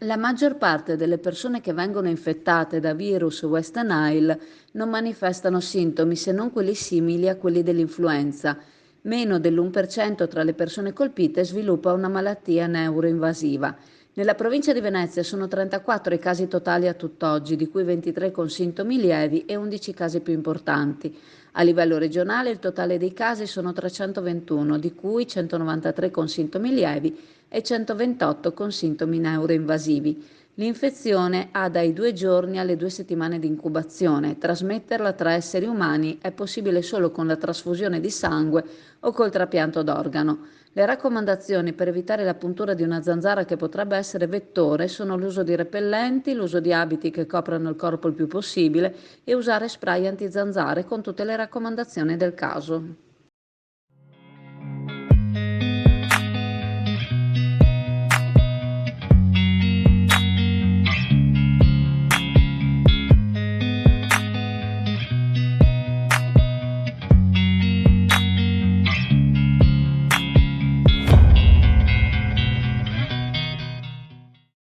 La maggior parte delle persone che vengono infettate da virus West Nile non manifestano sintomi se non quelli simili a quelli dell'influenza. Meno dell'1% tra le persone colpite sviluppa una malattia neuroinvasiva. Nella provincia di Venezia sono 34 i casi totali a tutt'oggi, di cui 23 con sintomi lievi e 11 casi più importanti. A livello regionale il totale dei casi sono 321, di cui 193 con sintomi lievi e 128 con sintomi neuroinvasivi. L'infezione ha dai 2 giorni alle 2 settimane di incubazione. Trasmetterla tra esseri umani è possibile solo con la trasfusione di sangue o col trapianto d'organo. Le raccomandazioni per evitare la puntura di una zanzara che potrebbe essere vettore sono l'uso di repellenti, l'uso di abiti che coprano il corpo il più possibile e usare spray antizanzare con tutte le raccomandazioni del caso.